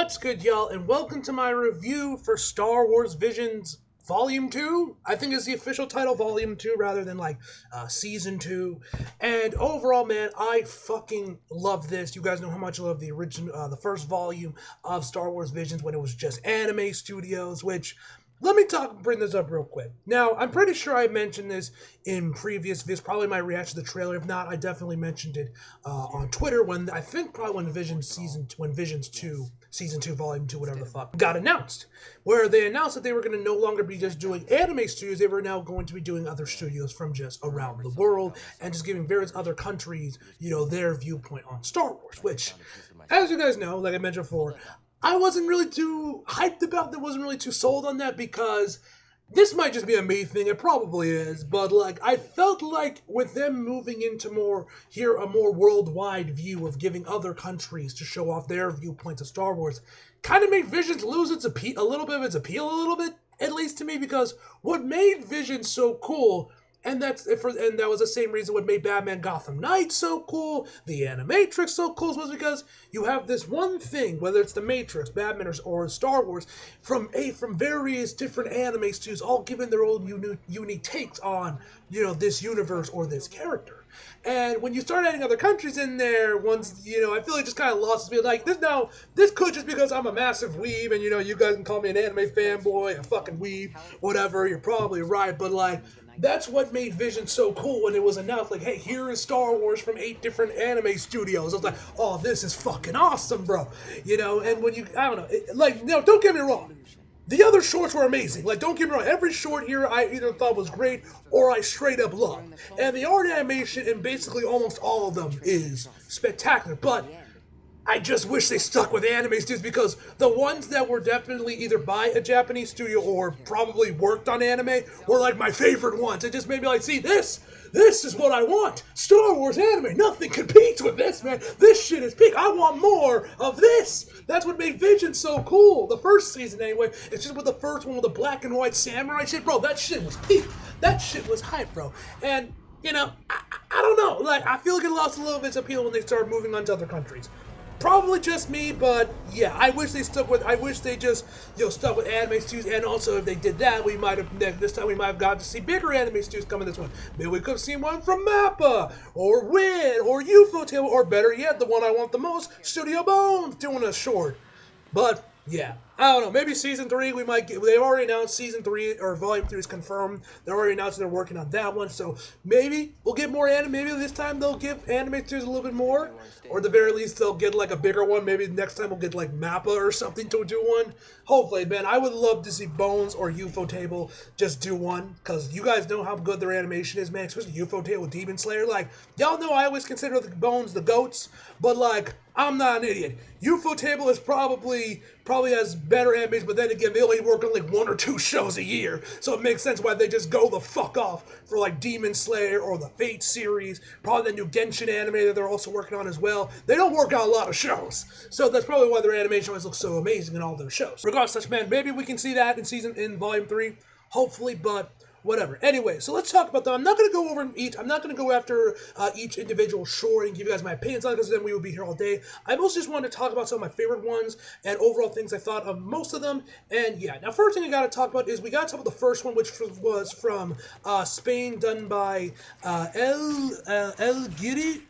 What's good, y'all, and welcome to my review for Star Wars Visions Volume 2. I think is the official title, Volume 2, rather than Season 2. And overall, man, I fucking love this. You guys know how much I love the original, the first volume of Star Wars Visions when it was just Anime Studios, which... Let me bring this up real quick. Now, I'm pretty sure I mentioned this in previous videos, probably my reaction to the trailer. If not, I definitely mentioned it on Twitter when, I think probably when Visions 2, Season 2, Volume 2, whatever the fuck, got announced. Where they announced that they were going to no longer be just doing anime studios, they were now going to be doing other studios from just around the world and just giving various other countries, you know, their viewpoint on Star Wars, which, as you guys know, like I mentioned before, I wasn't really too hyped about that, wasn't really too sold on that because this might just be a me thing, it probably is, but I felt like with them moving into a more worldwide view of giving other countries to show off their viewpoints of Star Wars, kind of made Visions lose its appeal, a little bit, at least to me, because what made Visions so cool. And that was the same reason what made Batman Gotham Knights so cool, the Animatrix so cool, was because you have this one thing, whether it's the Matrix, Batman, or Star Wars, from various different anime studios, all giving their own unique takes on, you know, this universe or this character. And when you start adding other countries in there, I feel like just kind of lost me. Like, this could just because I'm a massive weeb, and, you guys can call me an anime fanboy, a fucking weeb, whatever, you're probably right, but, that's what made Vision so cool when it was announced, hey, here is Star Wars from 8 different anime studios. I was like, oh, this is fucking awesome, bro. And when I don't know, don't get me wrong. The other shorts were amazing. Don't get me wrong, every short here I either thought was great or I straight up loved. And the art animation in basically almost all of them is spectacular, but I just wish they stuck with anime studios because the ones that were definitely either by a Japanese studio or probably worked on anime were my favorite ones. It just made me see this is what I want. Star Wars anime, nothing competes with this, man. This shit is peak. I want more of this. That's what made Vision so cool. The first season anyway, it's just with the first one with the black and white samurai shit, bro, that shit was peak. That shit was hype, bro. And, I don't know, I feel like it lost a little bit of its appeal when they started moving on to other countries. Probably just me, but yeah, I wish they just, stuck with anime studios, and also if they did that, this time we might have gotten to see bigger anime studios coming this one. Maybe we could have seen one from MAPPA, or WIN, or Ufotable, or better yet, the one I want the most, Studio Bones, doing a short. But, yeah, I don't know, maybe Season 3, they've already announced Season 3, or Volume 3 is confirmed, they're already announced they're working on that one, so maybe we'll get more anime, maybe this time they'll give anime studios a little bit more, or at the very least they'll get a bigger one, maybe next time we'll get MAPPA or something to do one. Hopefully, man, I would love to see Bones or Ufotable just do one, because you guys know how good their animation is, man, especially Ufotable, Demon Slayer, y'all know I always consider the Bones the GOATs, but I'm not an idiot. Ufotable is probably has better animation, but then again, they only work on 1 or 2 shows a year, so it makes sense why they just go the fuck off for Demon Slayer or the Fate series, probably the new Genshin anime that they're also working on as well. They don't work on a lot of shows, so that's probably why their animation always looks so amazing in all their shows. Regardless, man, maybe we can see that in Volume 3, hopefully, but whatever. Anyway, so let's talk about them. I'm not going to go over each. I'm not going to go after each individual short and give you guys my opinions on it because then we would be here all day. I mostly just wanted to talk about some of my favorite ones and overall things I thought of most of them. And yeah, now first thing I got to talk about is we got to talk about the first one, which was from Spain, done by El Guiri.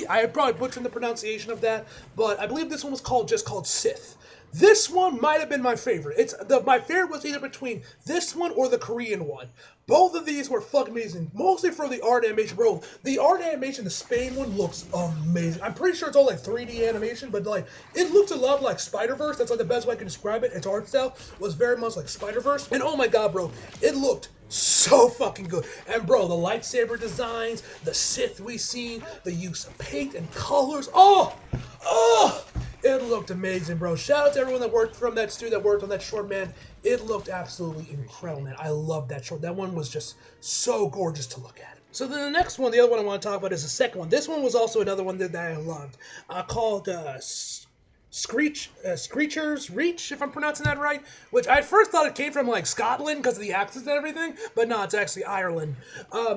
I probably butchered the pronunciation of that, but I believe this one was called Sith. This one might have been my favorite. My favorite was either between this one or the Korean one. Both of these were fucking amazing, mostly for the art animation, bro. The art animation, the Spain one looks amazing. I'm pretty sure it's all 3D animation, but it looked a lot like Spider-Verse. That's the best way I can describe it. Its art style was very much like Spider-Verse, and oh my god, bro, it looked so fucking good. And bro, the lightsaber designs, the Sith we see, the use of paint and colors, it looked amazing, bro. Shout out to everyone that worked from that studio that worked on that short, man. It looked absolutely incredible, man. I love that short. That one was just so gorgeous to look at. So then the next one, the other one I want to talk about is the second one. This one was also another one that I loved, called Screechers Reach, if I'm pronouncing that right, which I at first thought it came from like Scotland because of the accents and everything, but no, it's actually Ireland.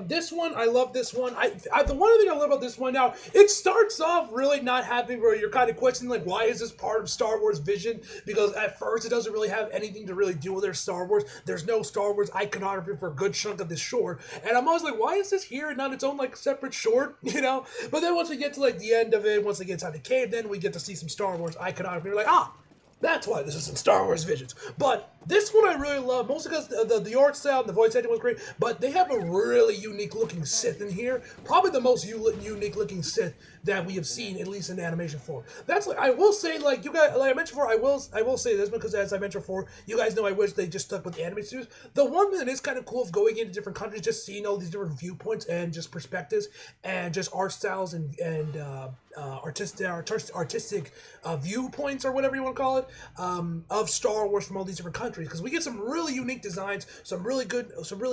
This one, I love this one. The one thing I love about this one now, it starts off really not having where you're kind of questioning like, why is this part of Star Wars Vision? Because at first it doesn't really have anything to really do with their Star Wars. There's no Star Wars iconography for a good chunk of this short, and I'm always like, why is this here and not its own like separate short, you know? But then once we get to like the end of it, once it gets out of the cave, then we get to see some Star Wars iconography. You're like, that's why this is in Star Wars Visions. But this one I really love, mostly because the art style and the voice acting was great, but they have a really unique looking Sith in here. Probably the most unique looking Sith that we have seen, at least in animation form. That's like, I will say, like you guys, like I mentioned before, I will say this because as I mentioned before, you guys know I wish they just stuck with the anime series. The one thing that is kind of cool of going into different countries, just seeing all these different viewpoints and just perspectives and just art styles and artistic viewpoints or whatever you want to call it of Star Wars from all these different countries, because we get some really unique designs, some really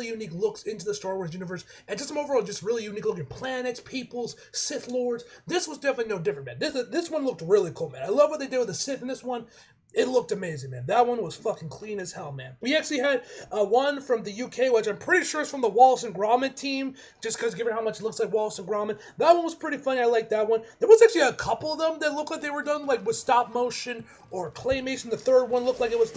unique looks into the Star Wars universe, and just some overall just really unique looking planets, peoples, Sith Lords. This was definitely no different, man. This one looked really cool, man. I love what they did with the Sith in this one. It looked amazing, man. That one was fucking clean as hell, man. We actually had one from the UK, which I'm pretty sure is from the Wallace and Gromit team, just because given how much it looks like Wallace and Gromit. That one was pretty funny. I like that one. There was actually a couple of them that looked like they were done like with stop motion or claymation. The third one looked like it was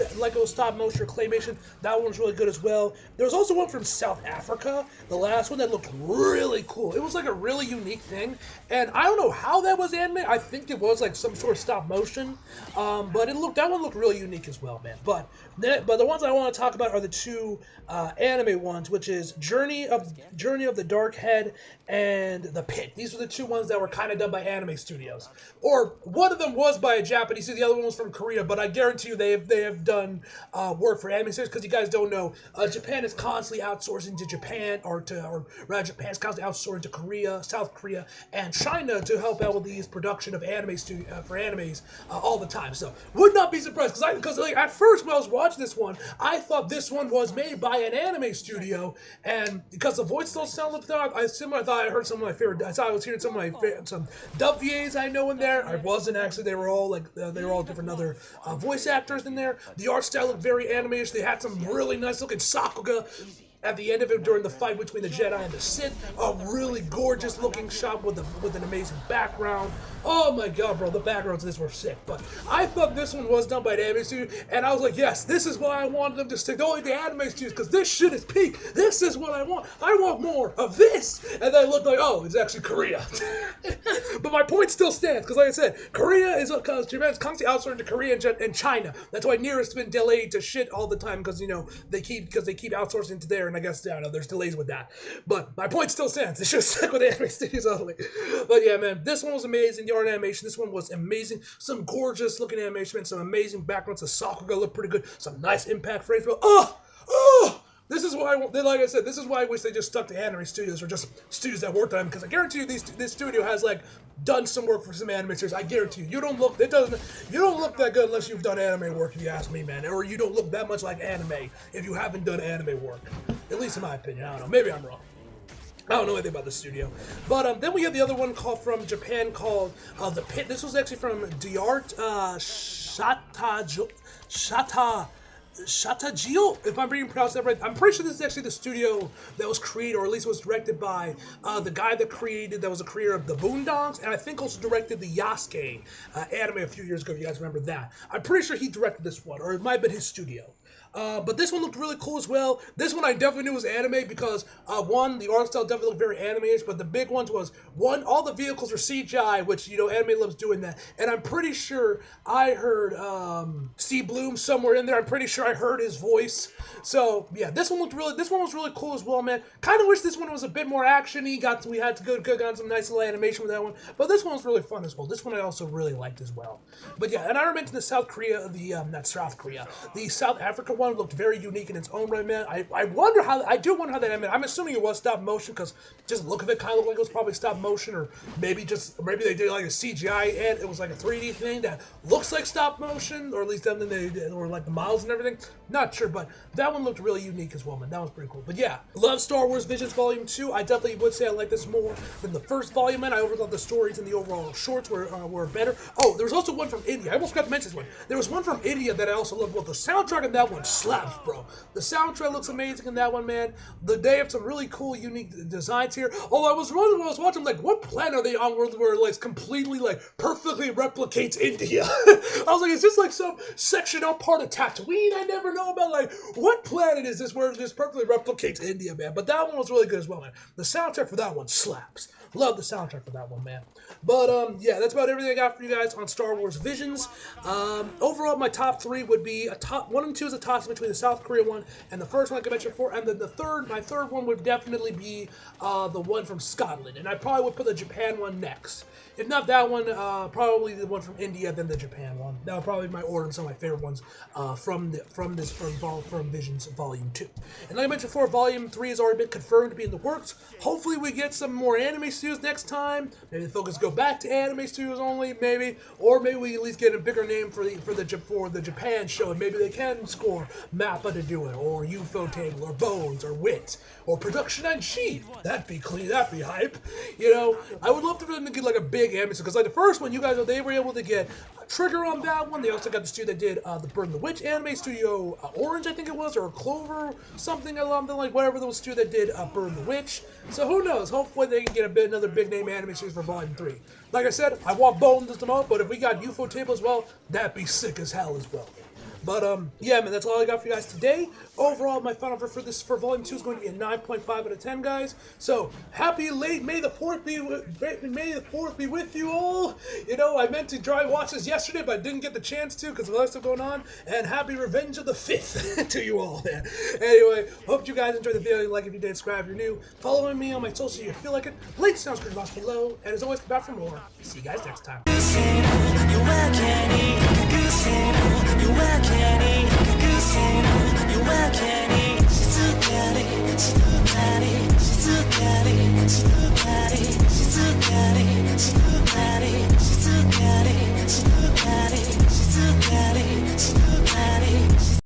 stop motion or claymation. That one was really good as well. There was also one from South Africa, the last one, that looked really cool. It was like a really unique thing, and I don't know how that was animated. I think it was like some sort of stop motion, but that one looked really unique as well, man. But the ones I want to talk about are the two anime ones, which is Journey of the Dark Head and The Pit. These were the two ones that were kind of done by anime studios, or one of them was by a Japanese studio, the other one was from Korea. But I guarantee you they have done work for anime studios, because you guys don't know, Japan is constantly outsourcing to Japan, or rather Japan's constantly outsourcing to Korea, South Korea, and China to help out with these production of anime for animes all the time. So would not be surprised, because like at first when I was watching this one, I thought this one was made by an anime studio, and because the voice don't sound like that, I thought I heard some of my favorite. I thought I was hearing some dub VAs I know in there. I wasn't actually. They were all different other voice actors in there. The art style looked very anime-ish. They had some really nice looking Sakuga at the end of it during the fight between the Jedi and the Sith. A really gorgeous looking shot with an amazing background. Oh my god, bro, the backgrounds of this were sick. But I thought this one was done by the anime studio, and I was like, yes, this is why I wanted them to stick to only the anime studios, because this shit is peak. This is what I want. I want more of this. And then I looked like, oh, it's actually Korea. But my point still stands, because like I said, Korea is because Japan's constantly outsourcing to Korea and China. That's why Nearest been delayed to shit all the time, because they keep outsourcing to there, and I guess I don't know, there's delays with that. But my point still stands. It should stick with anime studios only. But yeah, man, this one was amazing. The art animation, this one was amazing. Some gorgeous looking animation, man. Some amazing backgrounds. The Sakuga looked pretty good. Some nice impact frames. This is why, like I said, this is why I wish they just stuck to anime studios, or just studios that worked on them, because I guarantee you this studio has like done some work for some anime series. I guarantee you. You don't look that good unless you've done anime work, if you ask me, man. Or you don't look that much like anime if you haven't done anime work. At least in my opinion. I don't know. Maybe I'm wrong. I don't know anything about the studio. But then we have the other one from Japan called The Pit. This was actually from D'Art Shatagio, if I'm being pronounced that right. I'm pretty sure this is actually the studio that was created, or at least was directed by the guy that was a creator of the Boondocks, and I think also directed the Yasuke anime a few years ago, if you guys remember that. I'm pretty sure he directed this one, or it might have been his studio. But this one looked really cool as well. This one I definitely knew was anime because, one, the art style definitely looked very anime-ish, but the big ones was, one, all the vehicles were CGI, which, anime loves doing that. And I'm pretty sure I heard C. Bloom somewhere in there. I'm pretty sure I heard his voice. So, yeah, this one was really cool as well, man. Kind of wish this one was a bit more action-y. We had to go on some nice little animation with that one. But this one was really fun as well. This one I also really liked as well. But yeah, and I mentioned the South Africa one looked very unique in its own right, man. I wonder how, I do wonder how that ended. I'm assuming it was stop motion because just look of it kind of looked like it was probably stop motion, or maybe they did like a CGI and it was like a 3D thing that looks like stop motion, or at least something they did, or like the models and everything. Not sure, but that one looked really unique as well, man. That was pretty cool. But yeah, love Star Wars Visions Volume 2. I definitely would say I like this more than the first volume, man. I overall the stories and the overall shorts were better. Oh, there was also one from India. I almost forgot to mention this one. There was one from India that I also loved. Well, the soundtrack in that one slaps, bro. The soundtrack looks amazing in that one, man. They have some really cool, unique designs here. Oh, I was wondering when I was watching, like, what planet are they on where like completely, like, perfectly replicates India? I was like, is this like some section out part of Tatooine I never know about? Like, what planet is this where this perfectly replicates India, man? But that one was really good as well, man. The soundtrack for that one slaps. Love the soundtrack for that one, man. But, yeah, that's about everything I got for you guys on Star Wars Visions. Overall, my top three would be one and two is a toss between the South Korea one and the first one, like I mentioned before, and then my third one would definitely be the one from Scotland, and I probably would put the Japan one next. If not that one, probably the one from India, then the Japan one. That would probably be my order and some of my favorite ones from Visions Volume 2. And like I mentioned before, Volume 3 has already been confirmed to be in the works. Hopefully we get some more anime studios next time. Maybe the focus go back to anime studios only, maybe. Or maybe we at least get a bigger name for the Japan show, and maybe they can score Mappa to do it, or Ufotable, or Bones, or Wit, or Production and Sheep. That'd be clean, that'd be hype. You know, I would love for them to get like a big anime, because like the first one, you guys know, they were able to get Trigger on that one. They also got the studio that did the Burn the Witch anime studio, Orange, I think it was, or Clover, something along the like, whatever those studio that did Burn the Witch. So who knows? Hopefully they can get another big name anime series for Volume 3. Like I said, I want Bones the most, but if we got Ufotable as well, that'd be sick as hell as well. But, yeah, man, that's all I got for you guys today. Overall, my final for Volume 2 is going to be a 9.5 out of 10, guys. So, happy late, May the 4th be with you all. You know, I meant to try watch this yesterday, but I didn't get the chance to because of other stuff going on. And happy Revenge of the 5th to you all, man. Anyway, hope you guys enjoyed the video. Like if you did, subscribe if you're new. Following me on my socials if you feel like it. Link to the description box below. And as always, come back for more. See you guys next time. You